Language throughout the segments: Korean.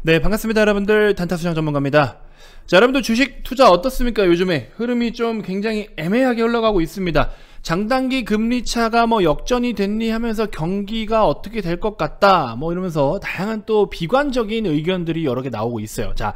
네, 반갑습니다. 여러분들, 단타수장 전문가입니다. 자, 여러분들 주식 투자 어떻습니까? 요즘에 흐름이 좀 굉장히 애매하게 흘러가고 있습니다. 장단기 금리 차가 뭐 역전이 됐니 하면서 경기가 어떻게 될 것 같다 뭐 이러면서 다양한 또 비관적인 의견들이 여러 개 나오고 있어요. 자,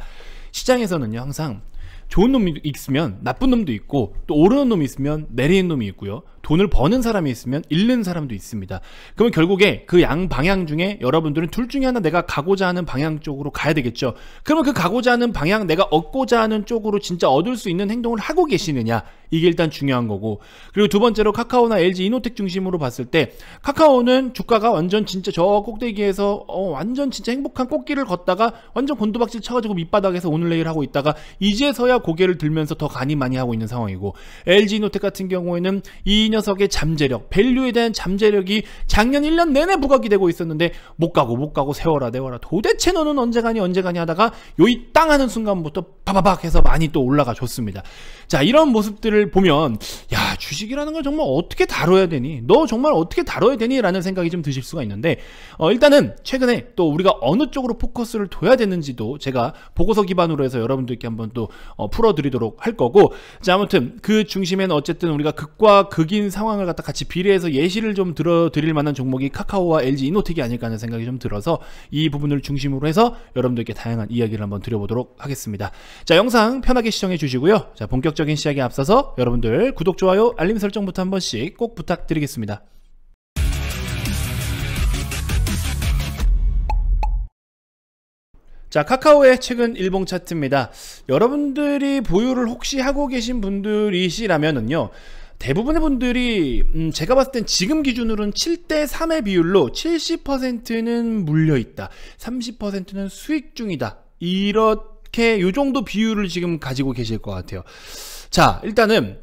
시장에서는요, 항상 좋은 놈이 있으면 나쁜 놈도 있고, 또 오르는 놈이 있으면 내리는 놈이 있고요, 돈을 버는 사람이 있으면 잃는 사람도 있습니다. 그러면 결국에 그 양 방향 중에 여러분들은 둘 중에 하나 내가 가고자 하는 방향 쪽으로 가야 되겠죠. 그러면 그 가고자 하는 방향, 내가 얻고자 하는 쪽으로 진짜 얻을 수 있는 행동을 하고 계시느냐, 이게 일단 중요한 거고, 그리고 두 번째로 카카오나 LG 이노텍 중심으로 봤을 때 카카오는 주가가 완전 진짜 저 꼭대기에서 완전 진짜 행복한 꽃길을 걷다가 완전 곤두박질 쳐가지고 밑바닥에서 오늘 내일 하고 있다가 이제서야 고개를 들면서 더 가니 많이 하고 있는 상황이고, LG 이노텍 같은 경우에는 이 녀석의 잠재력, 밸류에 대한 잠재력이 작년 1년 내내 부각이 되고 있었는데 못 가고 세워라 내워라 도대체 너는 언제 가니 하다가 요이 땅 하는 순간부터 바바박 해서 많이 또 올라가 줬습니다. 자, 이런 모습들을 보면 야, 주식이라는 걸 정말 어떻게 다뤄야 되니? 너 정말 어떻게 다뤄야 되니? 라는 생각이 좀 드실 수가 있는데, 일단은 최근에 또 우리가 어느 쪽으로 포커스를 둬야 되는지도 제가 보고서 기반으로 해서 여러분들께 한번 또 풀어드리도록 할 거고, 자, 아무튼 그 중심에는 어쨌든 우리가 극과 극인 상황을 갖다 같이 비례해서 예시를 좀 들어드릴 만한 종목이 카카오와 LG 이노텍이 아닐까 하는 생각이 좀 들어서 이 부분을 중심으로 해서 여러분들께 다양한 이야기를 한번 드려보도록 하겠습니다. 자, 영상 편하게 시청해 주시고요. 자, 본격적인 시작에 앞서서 여러분들 구독, 좋아요, 알림 설정부터 한 번씩 꼭 부탁드리겠습니다. 자, 카카오의 최근 일봉 차트입니다. 여러분들이 보유를 혹시 하고 계신 분들이시라면은요, 대부분의 분들이 제가 봤을 땐 지금 기준으로는 7대3의 비율로 70%는 물려있다, 30%는 수익 중이다, 이렇게 요 정도 비율을 지금 가지고 계실 것 같아요. 자, 일단은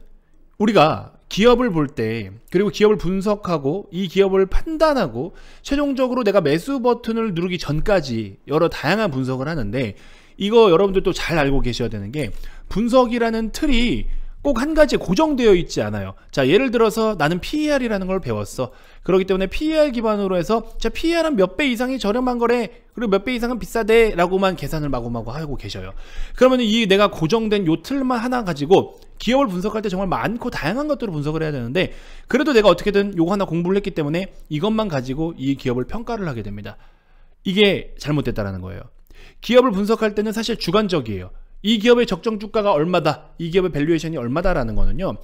우리가 기업을 볼 때, 그리고 기업을 분석하고 이 기업을 판단하고 최종적으로 내가 매수 버튼을 누르기 전까지 여러 다양한 분석을 하는데, 이거 여러분들도 잘 알고 계셔야 되는 게, 분석이라는 틀이 꼭 한 가지에 고정되어 있지 않아요. 자, 예를 들어서 나는 PER이라는 걸 배웠어. 그렇기 때문에 PER 기반으로 해서 자, PER은 몇 배 이상이 저렴한 거래, 그리고 몇 배 이상은 비싸대 라고만 계산을 마구마구 하고 계셔요. 그러면 이 내가 고정된 요 틀만 하나 가지고 기업을 분석할 때 정말 많고 다양한 것들을 분석을 해야 되는데, 그래도 내가 어떻게든 요거 하나 공부를 했기 때문에 이것만 가지고 이 기업을 평가를 하게 됩니다. 이게 잘못됐다라는 거예요. 기업을 분석할 때는 사실 주관적이에요. 이 기업의 적정 주가가 얼마다, 이 기업의 밸류에이션이 얼마다라는 거는요,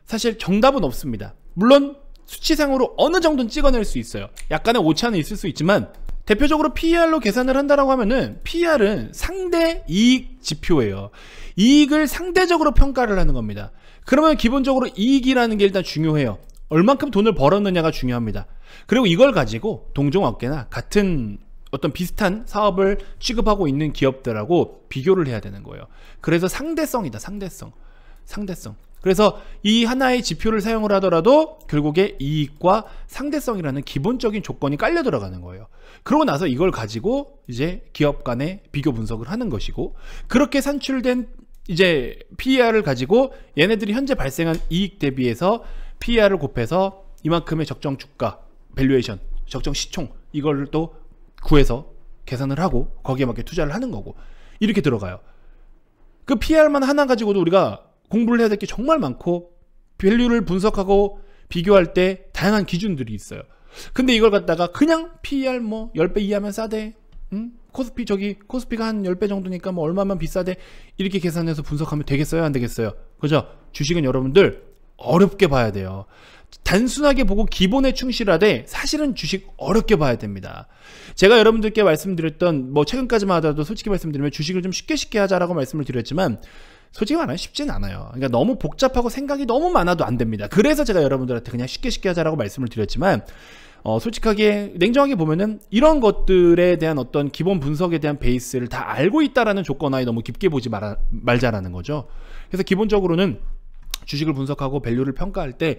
사실 정답은 없습니다. 물론 수치상으로 어느 정도는 찍어낼 수 있어요. 약간의 오차는 있을 수 있지만, 대표적으로 PER로 계산을 한다라고 하면은 PER은 상대 이익 지표예요. 이익을 상대적으로 평가를 하는 겁니다. 그러면 기본적으로 이익이라는 게 일단 중요해요. 얼만큼 돈을 벌었느냐가 중요합니다. 그리고 이걸 가지고 동종업계나 같은 어떤 비슷한 사업을 취급하고 있는 기업들하고 비교를 해야 되는 거예요. 그래서 상대성이다, 상대성. 그래서 이 하나의 지표를 사용을 하더라도 결국에 이익과 상대성이라는 기본적인 조건이 깔려 들어가는 거예요. 그러고 나서 이걸 가지고 이제 기업 간의 비교 분석을 하는 것이고, 그렇게 산출된 이제 PER을 가지고 얘네들이 현재 발생한 이익 대비해서 PER을 곱해서 이만큼의 적정 주가, 밸류에이션, 적정 시총, 이걸 또 구해서 계산을 하고 거기에 맞게 투자를 하는 거고, 이렇게 들어가요. 그 PER만 하나 가지고도 우리가 공부를 해야 될 게 정말 많고, 밸류를 분석하고 비교할 때 다양한 기준들이 있어요. 근데 이걸 갖다가 그냥 PER 뭐 10배 이하면 싸대, 코스피가 한 10배 정도니까 뭐 얼마만 비싸대, 이렇게 계산해서 분석하면 되겠어요, 안 되겠어요? 그죠? 주식은 여러분들 어렵게 봐야 돼요. 단순하게 보고 기본에 충실하되 사실은 주식 어렵게 봐야 됩니다. 제가 여러분들께 말씀드렸던, 뭐 최근까지만 하더라도 솔직히 말씀드리면 주식을 좀 쉽게 하자라고 말씀을 드렸지만, 솔직히 말하면 쉽진 않아요. 그러니까 너무 복잡하고 생각이 너무 많아도 안 됩니다. 그래서 제가 여러분들한테 그냥 쉽게 하자라고 말씀을 드렸지만, 솔직하게 냉정하게 보면은 이런 것들에 대한 어떤 기본 분석에 대한 베이스를 다 알고 있다라는 조건하에 너무 깊게 보지 말자라는 거죠. 그래서 기본적으로는 주식을 분석하고 밸류를 평가할 때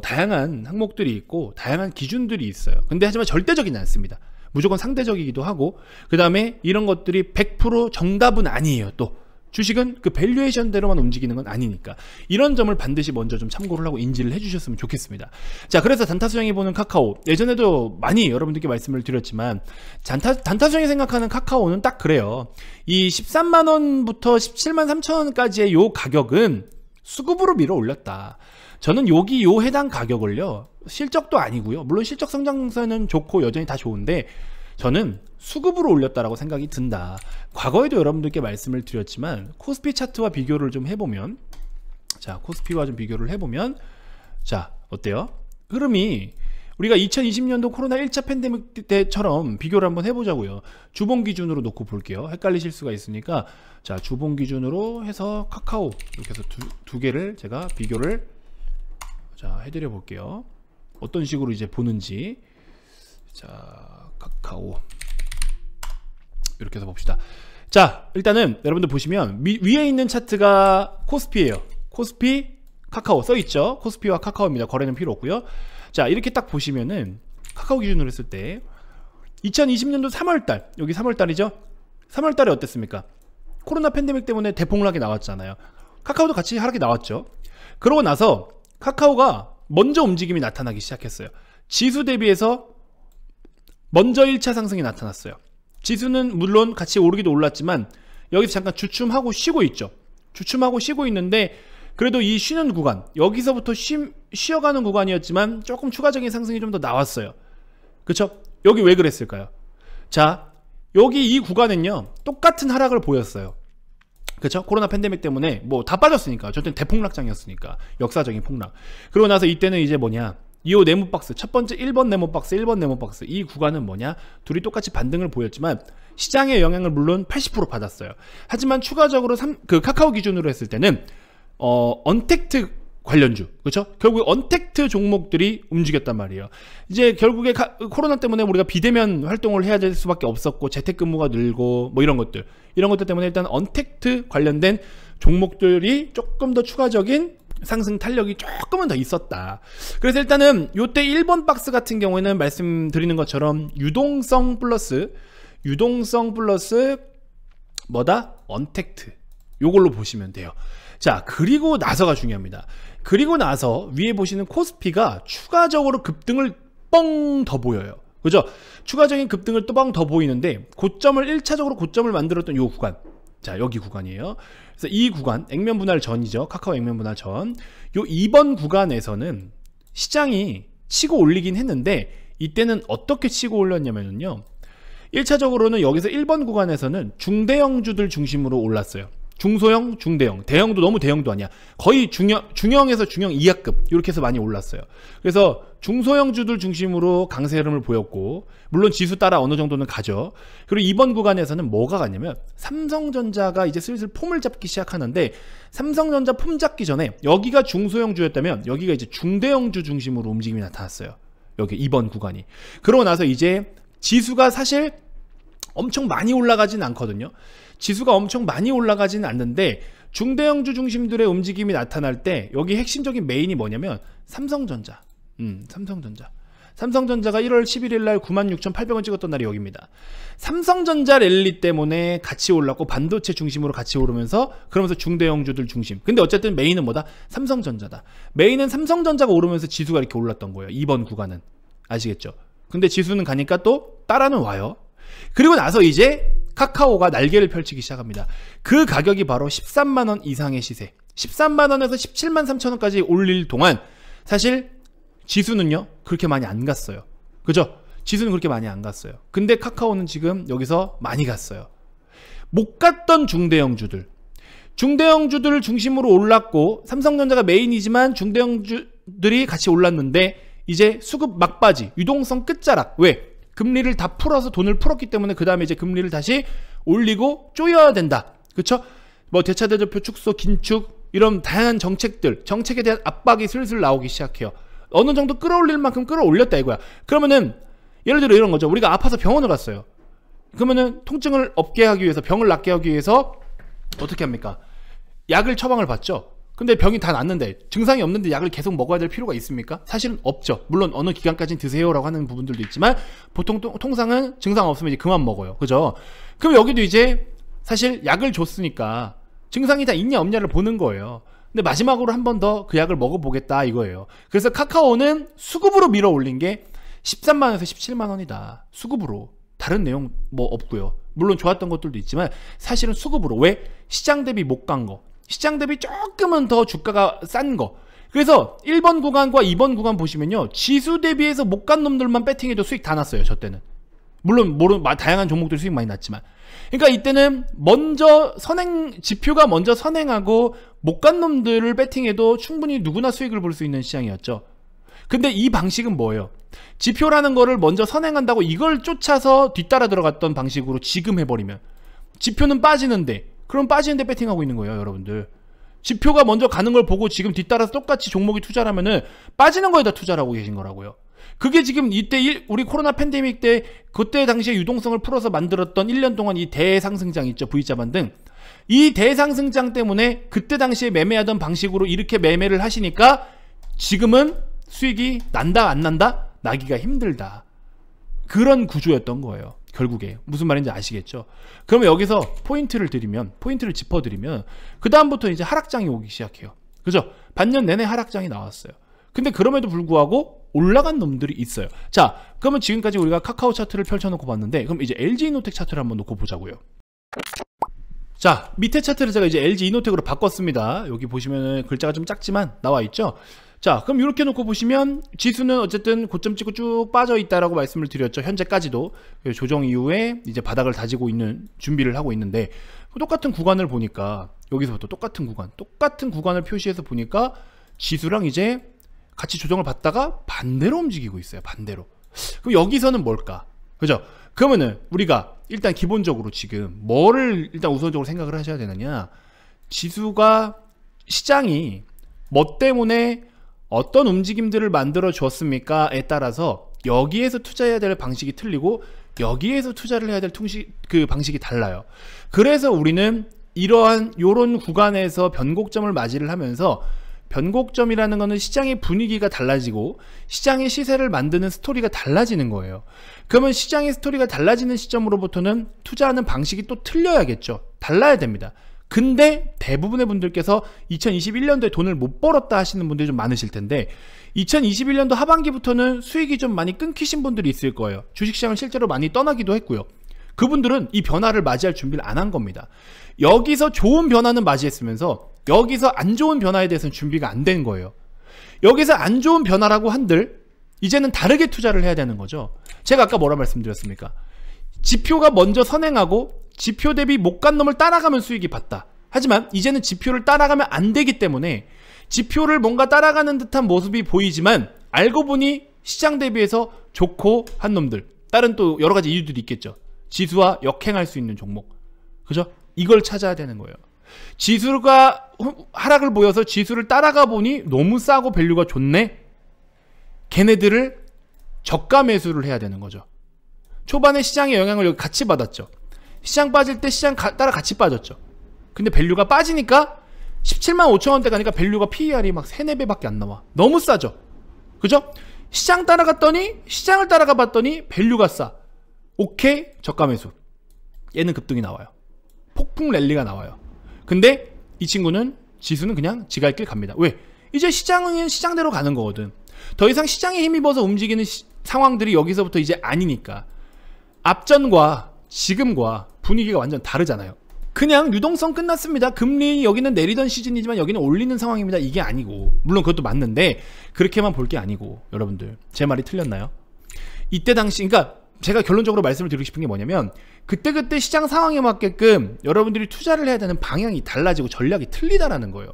다양한 항목들이 있고 다양한 기준들이 있어요. 근데 하지만 절대적이지 않습니다. 무조건 상대적이기도 하고, 그 다음에 이런 것들이 100% 정답은 아니에요. 또 주식은 그 밸류에이션대로만 움직이는 건 아니니까 이런 점을 반드시 먼저 좀 참고를 하고 인지를 해주셨으면 좋겠습니다. 자, 그래서 단타수양이 보는 카카오, 예전에도 많이 여러분들께 말씀을 드렸지만 단타수양이 생각하는 카카오는 딱 그래요. 이 13만원부터 17만 3천원까지의 요 가격은 수급으로 밀어 올렸다. 저는 여기 요 해당 가격을요, 실적도 아니고요, 물론 실적 성장세는 좋고 여전히 다 좋은데 저는 수급으로 올렸다라고 생각이 든다. 과거에도 여러분들께 말씀을 드렸지만 코스피 차트와 비교를 좀 해보면, 자, 코스피와 좀 비교를 해보면, 자, 어때요? 흐름이 우리가 2020년도 코로나 1차 팬데믹 때처럼 비교를 한번 해보자고요. 주봉 기준으로 놓고 볼게요. 헷갈리실 수가 있으니까, 자, 주봉 기준으로 해서 카카오 이렇게 해서 두 개를 제가 비교를 자 해드려 볼게요. 어떤 식으로 이제 보는지. 자, 카카오 이렇게 해서 봅시다. 자, 일단은 여러분들 보시면 위에 있는 차트가 코스피예요. 코스피, 카카오 써있죠. 코스피와 카카오입니다. 거래는 필요 없고요. 자, 이렇게 딱 보시면은 카카오 기준으로 했을 때 2020년도 3월달, 여기 3월달이죠. 3월달에 어땠습니까? 코로나 팬데믹 때문에 대폭락이 나왔잖아요. 카카오도 같이 하락이 나왔죠. 그러고 나서 카카오가 먼저 움직임이 나타나기 시작했어요. 지수 대비해서 먼저 1차 상승이 나타났어요. 지수는 물론 같이 오르기도 올랐지만 여기서 잠깐 주춤하고 쉬고 있죠. 주춤하고 쉬고 있는데 그래도 이 쉬는 구간, 여기서부터 쉬어가는 구간이었지만 조금 추가적인 상승이 좀 더 나왔어요. 그쵸? 여기 왜 그랬을까요? 자, 여기 이 구간은요 똑같은 하락을 보였어요. 그쵸? 코로나 팬데믹 때문에 뭐 다 빠졌으니까. 저때는 대폭락장이었으니까. 역사적인 폭락. 그러고 나서 이때는 이제 뭐냐, 이 네모박스, 첫 번째 1번 네모박스, 1번 네모박스, 이 구간은 뭐냐, 둘이 똑같이 반등을 보였지만 시장의 영향을 물론 80% 받았어요. 하지만 추가적으로 그 카카오 기준으로 했을 때는 언택트 관련주, 그렇죠? 결국 언택트 종목들이 움직였단 말이에요. 이제 결국에 코로나 때문에 우리가 비대면 활동을 해야 될 수밖에 없었고 재택근무가 늘고 뭐 이런 것들 때문에 일단 언택트 관련된 종목들이 조금 더 추가적인 상승 탄력이 조금은 더 있었다. 그래서 일단은 요때 1번 박스 같은 경우에는 말씀드리는 것처럼 유동성 플러스 뭐다? 언택트, 요걸로 보시면 돼요. 자, 그리고 나서가 중요합니다. 그리고 나서 위에 보시는 코스피가 추가적으로 급등을 뻥 더 보여요. 그죠? 추가적인 급등을 또 뻥 더 보이는데 1차적으로 고점을 만들었던 요 구간, 자, 여기 구간이에요. 그래서 이 구간, 액면 분할 전이죠. 카카오 액면 분할 전. 요 2번 구간에서는 시장이 치고 올리긴 했는데 이때는 어떻게 치고 올렸냐면요, 1차적으로는 여기서 1번 구간에서는 중대형주들 중심으로 올랐어요. 중소형, 중대형, 대형도 너무 대형도 아니야. 거의 중형에서 중형 이하급 이렇게 해서 많이 올랐어요. 그래서 중소형주들 중심으로 강세 흐름을 보였고, 물론 지수 따라 어느 정도는 가죠. 그리고 이번 구간에서는 뭐가 갔냐면 삼성전자가 이제 슬슬 폼을 잡기 시작하는데, 삼성전자 폼 잡기 전에 여기가 중소형주였다면 여기가 이제 중대형주 중심으로 움직임이 나타났어요. 여기 이번 구간이. 그러고 나서 이제 지수가 사실 엄청 많이 올라가진 않거든요. 지수가 엄청 많이 올라가지는 않는데 중대형주 중심들의 움직임이 나타날 때 여기 핵심적인 메인이 뭐냐면 삼성전자. 삼성전자가 1월 11일 날 96,800원 찍었던 날이 여기입니다. 삼성전자 랠리 때문에 같이 올랐고 반도체 중심으로 같이 오르면서, 그러면서 중대형주들 중심. 근데 어쨌든 메인은 뭐다? 삼성전자다. 메인은 삼성전자가 오르면서 지수가 이렇게 올랐던 거예요. 이번 구간은. 아시겠죠? 근데 지수는 가니까 또 따라는 와요. 그리고 나서 이제 카카오가 날개를 펼치기 시작합니다. 그 가격이 바로 13만원 이상의 시세, 13만원에서 17만 3천원까지 올릴 동안 사실 지수는요 그렇게 많이 안 갔어요. 그죠? 지수는 그렇게 많이 안 갔어요. 근데 카카오는 지금 여기서 많이 갔어요. 못 갔던 중대형주들 중심으로 올랐고, 삼성전자가 메인이지만 중대형주들이 같이 올랐는데 이제 수급 막바지, 유동성 끝자락. 왜? 금리를 다 풀어서 돈을 풀었기 때문에 그 다음에 이제 금리를 다시 올리고 쪼여야 된다. 그쵸? 뭐 대차대조표 축소, 긴축, 이런 다양한 정책에 대한 압박이 슬슬 나오기 시작해요. 어느 정도 끌어올릴 만큼 끌어올렸다 이거야. 그러면은 예를 들어 이런 거죠. 우리가 아파서 병원을 갔어요. 그러면은 통증을 없게 하기 위해서, 병을 낫게 하기 위해서 어떻게 합니까? 약을 처방을 받죠. 근데 병이 다 낫는데, 증상이 없는데 약을 계속 먹어야 될 필요가 있습니까? 사실은 없죠. 물론 어느 기간까지는 드세요라고 하는 부분들도 있지만 보통 통상은 증상 없으면 이제 그만 먹어요. 그죠? 그럼 여기도 이제 사실 약을 줬으니까 증상이 다 있냐 없냐를 보는 거예요. 근데 마지막으로 한 번 더 그 약을 먹어보겠다 이거예요. 그래서 카카오는 수급으로 밀어 올린 게 13만원에서 17만원이다. 수급으로. 다른 내용 뭐 없고요. 물론 좋았던 것들도 있지만 사실은 수급으로. 왜? 시장 대비 못 간 거. 시장 대비 조금은 더 주가가 싼 거. 그래서 1번 구간과 2번 구간 보시면요, 지수 대비해서 못 간 놈들만 배팅해도 수익 다 났어요. 저 때는. 물론 다양한 종목들 수익 많이 났지만. 그러니까 이때는 먼저 지표가 먼저 선행하고 못 간 놈들을 배팅해도 충분히 누구나 수익을 볼 수 있는 시장이었죠. 근데 이 방식은 뭐예요? 지표라는 거를 먼저 선행한다고 이걸 쫓아서 뒤따라 들어갔던 방식으로 지금 해버리면 지표는 빠지는데, 그럼 빠지는데 배팅하고 있는 거예요, 여러분들. 지표가 먼저 가는 걸 보고 지금 뒤따라서 똑같이 종목이 투자를 하면은 빠지는 거에다 투자를 하고 계신 거라고요. 그게 지금 이때 우리 코로나 팬데믹 때 그때 당시에 유동성을 풀어서 만들었던 1년 동안 이 대상승장 있죠, V자 반등. 이 대상승장 때문에 그때 당시에 매매하던 방식으로 이렇게 매매를 하시니까 지금은 수익이 난다 안 난다? 나기가 힘들다. 그런 구조였던 거예요. 결국에 무슨 말인지 아시겠죠? 그러면 여기서 포인트를 짚어드리면 그 다음부터 이제 하락장이 오기 시작해요. 그죠? 반년 내내 하락장이 나왔어요. 근데 그럼에도 불구하고 올라간 놈들이 있어요. 자, 그러면 지금까지 우리가 카카오 차트를 펼쳐놓고 봤는데, 그럼 이제 LG이노텍 차트를 한번 놓고 보자고요. 자, 밑에 차트를 제가 이제 LG이노텍으로 바꿨습니다. 여기 보시면은 글자가 좀 작지만 나와 있죠? 자, 그럼 이렇게 놓고 보시면 지수는 어쨌든 고점 찍고 쭉 빠져 있다라고 말씀을 드렸죠. 현재까지도 조정 이후에 이제 바닥을 다지고 있는 준비를 하고 있는데, 똑같은 구간을 보니까 여기서부터 똑같은 구간을 표시해서 보니까 지수랑 이제 같이 조정을 받다가 반대로 움직이고 있어요. 반대로. 그럼 여기서는 뭘까? 그죠? 그러면은 우리가 일단 기본적으로 지금 뭐를 일단 우선적으로 생각을 하셔야 되느냐, 지수가 시장이 뭐 때문에 어떤 움직임들을 만들어 주었습니까에 따라서 여기에서 투자해야 될 방식이 틀리고 여기에서 투자를 해야 될 방식이 달라요. 그래서 우리는 요런 구간에서 변곡점을 맞이를 하면서, 변곡점이라는 거는 시장의 분위기가 달라지고 시장의 시세를 만드는 스토리가 달라지는 거예요. 그러면 시장의 스토리가 달라지는 시점으로부터는 투자하는 방식이 또 틀려야겠죠. 달라야 됩니다. 근데 대부분의 분들께서 2021년도에 돈을 못 벌었다 하시는 분들이 좀 많으실 텐데, 2021년도 하반기부터는 수익이 좀 많이 끊기신 분들이 있을 거예요. 주식시장을 실제로 많이 떠나기도 했고요. 그분들은 이 변화를 맞이할 준비를 안 한 겁니다. 여기서 좋은 변화는 맞이했으면서 여기서 안 좋은 변화에 대해서는 준비가 안 된 거예요. 여기서 안 좋은 변화라고 한들 이제는 다르게 투자를 해야 되는 거죠. 제가 아까 뭐라 말씀드렸습니까? 지표가 먼저 선행하고 지표 대비 못 간 놈을 따라가면 수익이 봤다. 하지만 이제는 지표를 따라가면 안 되기 때문에 지표를 뭔가 따라가는 듯한 모습이 보이지만 알고 보니 시장 대비해서 좋고 한 놈들, 다른 또 여러 가지 이유들이 있겠죠. 지수와 역행할 수 있는 종목, 그죠? 이걸 찾아야 되는 거예요. 지수가 하락을 보여서 지수를 따라가 보니 너무 싸고 밸류가 좋네? 걔네들을 저가 매수를 해야 되는 거죠. 초반에 시장의 영향을 여기 같이 받았죠. 시장 빠질 때 시장 따라 같이 빠졌죠. 근데 밸류가 빠지니까 17만 5천 원대 가니까 밸류가 PER이 막 3, 4배밖에 안 나와. 너무 싸죠. 그죠? 시장을 따라가 봤더니 밸류가 싸. 오케이, 저가 매수. 얘는 급등이 나와요. 폭풍 랠리가 나와요. 근데 이 친구는, 지수는 그냥 지갈 길 갑니다. 왜? 이제 시장은 시장대로 가는 거거든. 더 이상 시장에 힘입어서 움직이는 상황들이 여기서부터 이제 아니니까. 앞전과 지금과 분위기가 완전 다르잖아요. 그냥 유동성 끝났습니다. 금리 여기는 내리던 시즌이지만 여기는 올리는 상황입니다. 이게 아니고, 물론 그것도 맞는데 그렇게만 볼 게 아니고, 여러분들 제 말이 틀렸나요? 이때 당시, 그러니까 제가 결론적으로 말씀을 드리고 싶은 게 뭐냐면, 그때그때 시장 상황에 맞게끔 여러분들이 투자를 해야 되는 방향이 달라지고 전략이 틀리다라는 거예요.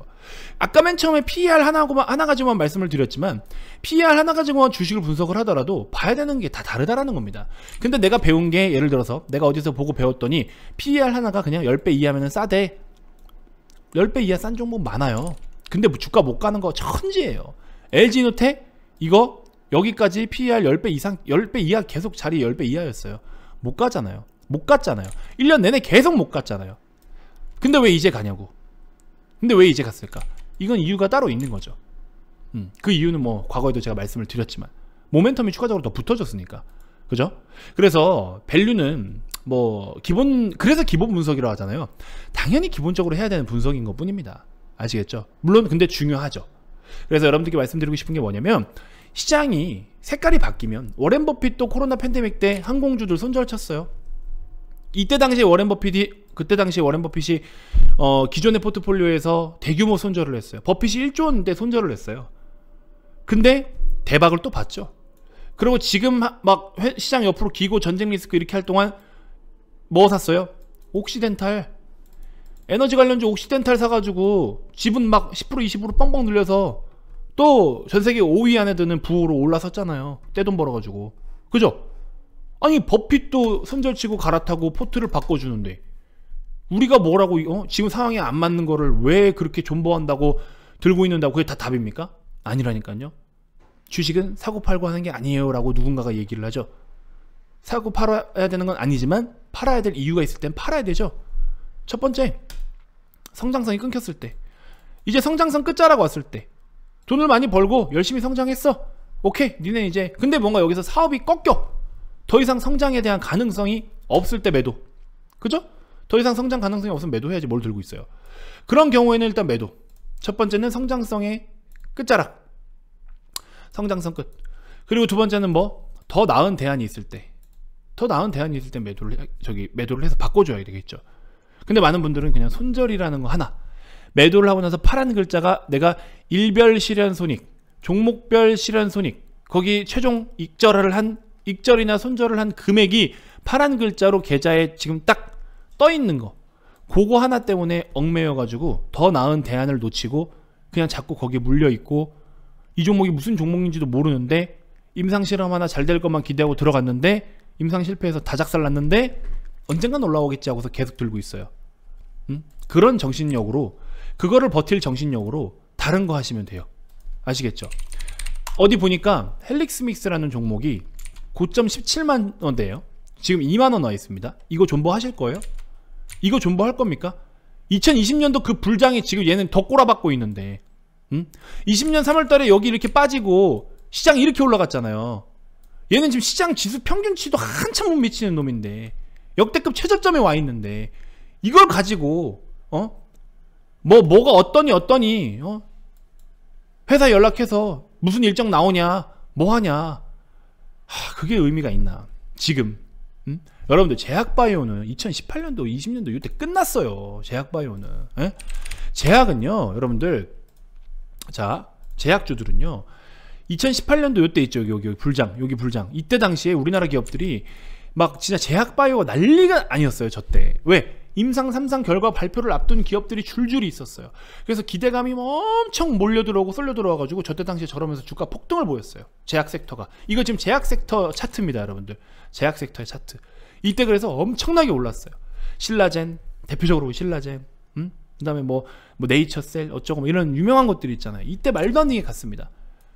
아까 맨 처음에 PER 하나 가지고만 말씀을 드렸지만, PER 하나 가지고만 주식을 분석을 하더라도 봐야 되는 게 다 다르다라는 겁니다. 근데 내가 배운 게, 예를 들어서 내가 어디서 보고 배웠더니 PER 하나가 그냥 10배 이하면 싸대. 10배 이하 싼 종목 많아요. 근데 주가 못 가는 거 천지예요. LG이노텍 이거 여기까지 PER 10배 이상, 10배 이하 계속 자리 10배 이하였어요. 못 가잖아요. 못 갔잖아요. 1년 내내 계속 못 갔잖아요. 근데 왜 이제 가냐고. 근데 왜 이제 갔을까? 이건 이유가 따로 있는 거죠. 그 이유는 뭐 과거에도 제가 말씀을 드렸지만 모멘텀이 추가적으로 더 붙어졌으니까. 그죠? 그래서 밸류는 뭐 그래서 기본 분석이라고 하잖아요. 당연히 기본적으로 해야 되는 분석인 것 뿐입니다. 아시겠죠? 물론 근데 중요하죠. 그래서 여러분들께 말씀드리고 싶은 게 뭐냐면, 시장이 색깔이 바뀌면, 워렌 버핏도 코로나 팬데믹 때 항공주들 손절 쳤어요. 그때 당시에 워렌 버핏이 기존의 포트폴리오에서 대규모 손절을 했어요. 버핏이 1조 원대 손절을 했어요. 근데 대박을 또 봤죠. 그리고 지금 막 시장 옆으로 기고 전쟁 리스크 이렇게 할 동안 뭐 샀어요? 옥시덴탈, 에너지 관련주 옥시덴탈 사가지고 지분 막 10% 20% 뻥뻥 늘려서 또 전세계 5위 안에 드는 부호로 올라섰잖아요. 떼돈 벌어가지고. 그죠? 아니 버핏도 손절치고 갈아타고 포트를 바꿔주는데 우리가 뭐라고 지금 상황에 안 맞는 거를 왜 그렇게 존버한다고 들고 있는다고, 그게 다 답입니까? 아니라니까요. 주식은 사고 팔고 하는 게 아니에요 라고 누군가가 얘기를 하죠. 사고 팔아야 되는 건 아니지만 팔아야 될 이유가 있을 땐 팔아야 되죠. 첫 번째, 성장성이 끊겼을 때, 이제 성장성 끝자락 왔을 때, 돈을 많이 벌고 열심히 성장했어. 오케이, 니네 이제 근데 뭔가 여기서 사업이 꺾여, 더 이상 성장에 대한 가능성이 없을 때 매도. 그죠? 더 이상 성장 가능성이 없으면 매도해야지, 뭘 들고 있어요. 그런 경우에는 일단 매도. 첫 번째는 성장성의 끝자락, 성장성 끝. 그리고 두 번째는 뭐 더 나은 대안이 있을 때, 매도를 해서 바꿔줘야 되겠죠. 근데 많은 분들은 그냥 손절이라는 거 하나, 매도를 하고 나서 파란 글자가 내가 일별 실현손익, 종목별 실현손익, 거기 최종 익절이나 손절을 한 금액이 파란 글자로 계좌에 지금 딱 떠 있는 거, 그거 하나 때문에 얽매여 가지고 더 나은 대안을 놓치고 그냥 자꾸 거기에 물려 있고, 이 종목이 무슨 종목인지도 모르는데 임상 실험 하나 잘 될 것만 기대하고 들어갔는데 임상 실패해서 다 작살났는데 언젠간 올라오겠지 하고서 계속 들고 있어요. 그런 정신력으로, 그거를 버틸 정신력으로 다른 거 하시면 돼요. 아시겠죠? 어디 보니까 헬릭스믹스라는 종목이 고점 17만 원대예요. 지금 2만 원 와 있습니다. 이거 존버 하실 거예요? 이거 존버 할 겁니까? 2020년도 그 불장에 지금 얘는 더 꼬라박고 있는데, 20년 3월달에 여기 이렇게 빠지고 시장이 이렇게 올라갔잖아요. 얘는 지금 시장 지수 평균치도 한참 못 미치는 놈인데, 역대급 최저점에 와 있는데, 이걸 가지고 뭐가 어떠니 회사 연락해서 무슨 일정 나오냐, 뭐 하냐, 그게 의미가 있나 지금. 여러분들, 제약바이오는 2018년도 20년도 이때 끝났어요. 제약바이오는. 제약은요 여러분들, 자, 제약주들은요 2018년도 요때 있죠. 여기 불장, 이때 당시에 우리나라 기업들이 막 진짜 제약바이오가 난리가 아니었어요. 저때. 왜? 임상 3상 결과 발표를 앞둔 기업들이 줄줄이 있었어요. 그래서 기대감이 엄청 몰려들어오고 쏠려들어와가지고 저때 당시에 저러면서 주가 폭등을 보였어요. 제약 섹터가. 이거 지금 제약 섹터 차트입니다, 여러분들. 제약 섹터의 차트. 이때 그래서 엄청나게 올랐어요. 신라젠, 대표적으로 신라젠, 그 다음에 뭐 네이처셀 어쩌고 뭐 이런 유명한 것들이 있잖아요. 이때 말도 안 되게 갔습니다.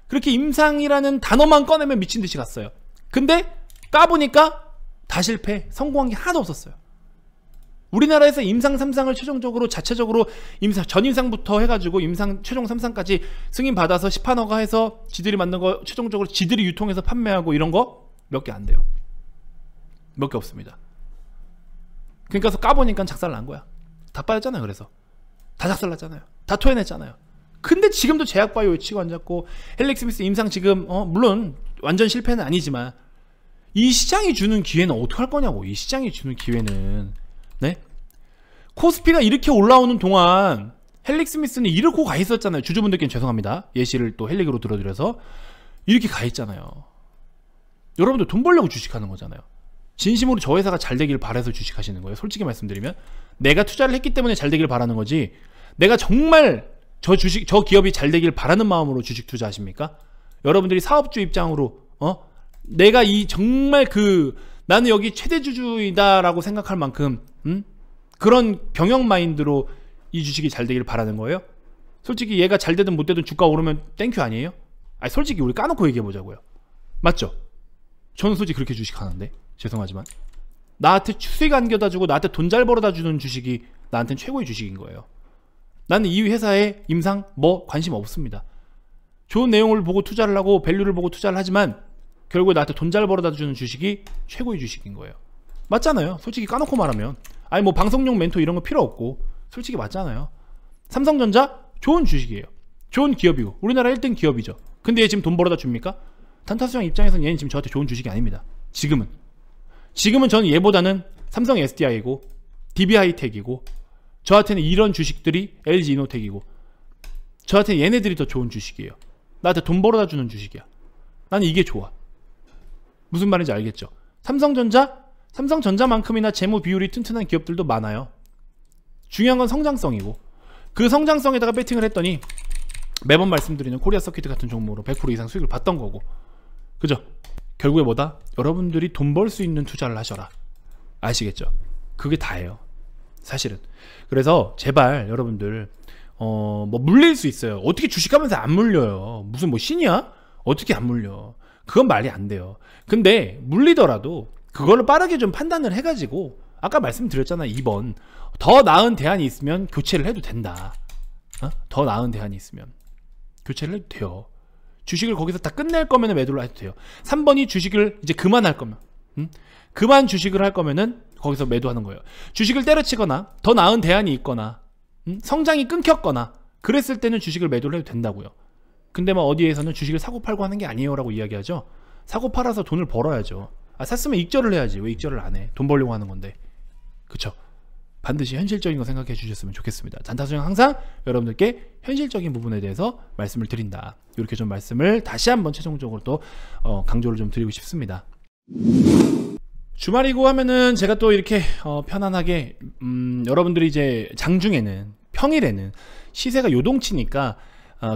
그렇게 임상이라는 단어만 꺼내면 미친듯이 갔어요. 근데 까보니까 다 실패, 성공한 게 하나도 없었어요. 우리나라에서 임상 3상을 최종적으로 자체적으로 전임상부터 해가지고 임상 최종 3상까지 승인받아서 시판허가 해서 지들이 만든 거 최종적으로 지들이 유통해서 판매하고 이런 거 몇 개 안 돼요. 몇 개 없습니다. 그러니까 까보니까 작살난 거야. 다 빠졌잖아요. 그래서 다 작살났잖아요. 다 토해냈잖아요. 근데 지금도 제약바이오에 치고 앉았고, 헬릭스미스 임상 지금 물론 완전 실패는 아니지만, 이 시장이 주는 기회는 어떻게 할 거냐고. 이 시장이 주는 기회는, 네? 코스피가 이렇게 올라오는 동안 헬릭스미스는 이렇게 가 있었잖아요. 주주분들께는 죄송합니다. 예시를 또 헬릭으로 들어드려서 이렇게 가 있잖아요. 여러분들 돈 벌려고 주식하는 거잖아요. 진심으로 저 회사가 잘 되길 바라서 주식하시는 거예요. 솔직히 말씀드리면 내가 투자를 했기 때문에 잘 되길 바라는 거지, 내가 정말 저 기업이 잘 되길 바라는 마음으로 주식 투자하십니까? 여러분들이 사업주 입장으로 내가 정말 나는 여기 최대주주이다라고 생각할 만큼 그런 경영 마인드로 이 주식이 잘 되길 바라는 거예요? 솔직히 얘가 잘 되든 못 되든 주가 오르면 땡큐 아니에요? 아니 솔직히 우리 까놓고 얘기해 보자고요. 맞죠? 저는 솔직히 그렇게 주식하는데, 죄송하지만 나한테 수익 안겨다 주고 나한테 돈 잘 벌어다 주는 주식이 나한테는 최고의 주식인 거예요. 나는 이 회사에 임상 관심 없습니다. 좋은 내용을 보고 투자를 하고 밸류를 보고 투자를 하지만 결국에 나한테 돈 잘 벌어다 주는 주식이 최고의 주식인 거예요. 맞잖아요. 솔직히 까놓고 말하면. 아니 뭐 방송용 멘토 이런 거 필요 없고 솔직히 맞잖아요. 삼성전자 좋은 주식이에요. 좋은 기업이고 우리나라 1등 기업이죠. 근데 얘 지금 돈 벌어다 줍니까? 단타수장 입장에서는 얘는 지금 저한테 좋은 주식이 아닙니다. 지금은 저는 얘보다는 삼성 SDI고 DB하이텍이고 저한테는 이런 주식들이 LG이노텍이고 저한테는 얘네들이 더 좋은 주식이에요. 나한테 돈 벌어다 주는 주식이야. 나는 이게 좋아. 무슨 말인지 알겠죠? 삼성전자만큼이나 재무 비율이 튼튼한 기업들도 많아요. 중요한 건 성장성이고 그 성장성에다가 배팅을 했더니 매번 말씀드리는 코리아 서킷 같은 종목으로 100% 이상 수익을 봤던 거고 그죠? 결국에 뭐다? 여러분들이 돈 벌 수 있는 투자를 하셔라. 아시겠죠? 그게 다예요. 사실은. 그래서 제발 여러분들 뭐 물릴 수 있어요. 어떻게 주식하면서 안 물려요? 무슨 뭐 신이야? 어떻게 안 물려? 그건 말이 안 돼요. 근데 물리더라도 그거를 빠르게 좀 판단을 해가지고 아까 말씀드렸잖아. 2번 더 나은 대안이 있으면 교체를 해도 된다. 더 나은 대안이 있으면 교체를 해도 돼요. 주식을 거기서 다 끝낼 거면 매도를 해도 돼요. 3번이 주식을 이제 그만할 거면 그만 주식을 할 거면은 거기서 매도하는 거예요. 주식을 때려치거나 더 나은 대안이 있거나 성장이 끊겼거나 그랬을 때는 주식을 매도를 해도 된다고요. 근데 막 어디에서는 주식을 사고 팔고 하는 게 아니에요 라고 이야기하죠. 사고 팔아서 돈을 벌어야죠. 샀으면 익절을 해야지. 왜 익절을 안 해? 돈 벌려고 하는 건데. 그쵸? 반드시 현실적인 거 생각해 주셨으면 좋겠습니다. 단타수장 항상 여러분들께 현실적인 부분에 대해서 말씀을 드린다. 이렇게 좀 말씀을 다시 한번 최종적으로 또 강조를 좀 드리고 싶습니다. 주말이고 하면은 제가 또 이렇게 편안하게 여러분들이 이제 장중에는 평일에는 시세가 요동치니까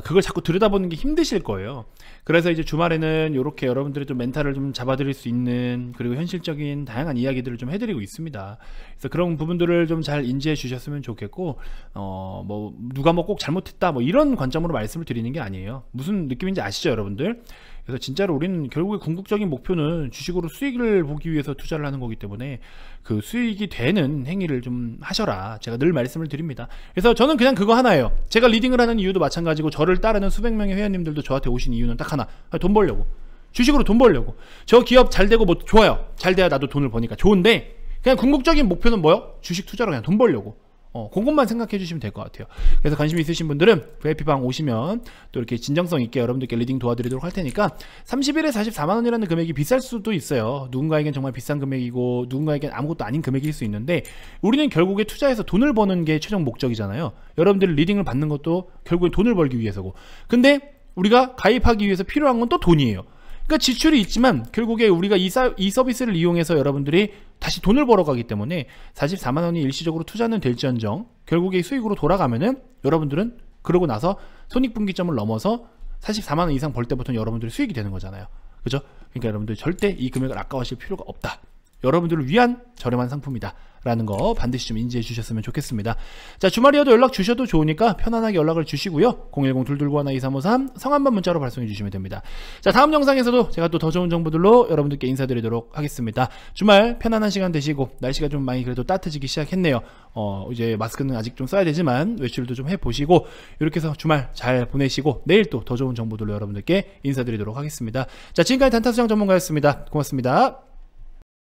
그걸 자꾸 들여다보는 게 힘드실 거예요. 그래서 이제 주말에는 이렇게 여러분들이 좀 멘탈을 좀 잡아드릴 수 있는 그리고 현실적인 다양한 이야기들을 좀 해드리고 있습니다. 그래서 그런 부분들을 좀 잘 인지해 주셨으면 좋겠고 뭐 누가 뭐 꼭 잘못했다 뭐 이런 관점으로 말씀을 드리는 게 아니에요. 무슨 느낌인지 아시죠 여러분들? 그래서 진짜로 우리는 결국에 궁극적인 목표는 주식으로 수익을 보기 위해서 투자를 하는 거기 때문에 그 수익이 되는 행위를 좀 하셔라. 제가 늘 말씀을 드립니다. 그래서 저는 그냥 그거 하나예요. 제가 리딩을 하는 이유도 마찬가지고 저를 따르는 수백 명의 회원님들도 저한테 오신 이유는 딱 하나. 돈 벌려고. 주식으로 돈 벌려고. 저 기업 잘 되고 뭐 좋아요. 잘 돼야 나도 돈을 버니까 좋은데 그냥 궁극적인 목표는 뭐요? 주식 투자로 그냥 돈 벌려고. 그것만 생각해 주시면 될 것 같아요. 그래서 관심 있으신 분들은 VIP방 오시면 또 이렇게 진정성 있게 여러분들께 리딩 도와드리도록 할 테니까 30일에 44만원이라는 금액이 비쌀 수도 있어요. 누군가에겐 정말 비싼 금액이고 누군가에겐 아무것도 아닌 금액일 수 있는데 우리는 결국에 투자해서 돈을 버는 게 최종 목적이잖아요. 여러분들이 리딩을 받는 것도 결국엔 돈을 벌기 위해서고 근데 우리가 가입하기 위해서 필요한 건 또 돈이에요. 그러니까 지출이 있지만 결국에 우리가 이 서비스를 이용해서 여러분들이 다시 돈을 벌어가기 때문에 44만원이 일시적으로 투자는 될지언정 결국에 수익으로 돌아가면은 여러분들은 그러고 나서 손익분기점을 넘어서 44만원 이상 벌 때부터는 여러분들이 수익이 되는 거잖아요. 그죠? 그러니까 여러분들 절대 이 금액을 아까워하실 필요가 없다. 여러분들을 위한 저렴한 상품이다 라는 거 반드시 좀 인지해 주셨으면 좋겠습니다. 자, 주말이어도 연락 주셔도 좋으니까 편안하게 연락을 주시고요. 010-229-2353 성함만 문자로 발송해 주시면 됩니다. 자, 다음 영상에서도 제가 또 더 좋은 정보들로 여러분들께 인사드리도록 하겠습니다. 주말 편안한 시간 되시고 날씨가 좀 많이 그래도 따뜻해지기 시작했네요. 이제 마스크는 아직 좀 써야 되지만 외출도 좀 해보시고 이렇게 해서 주말 잘 보내시고 내일 또 더 좋은 정보들로 여러분들께 인사드리도록 하겠습니다. 자, 지금까지 단타수장 전문가였습니다. 고맙습니다.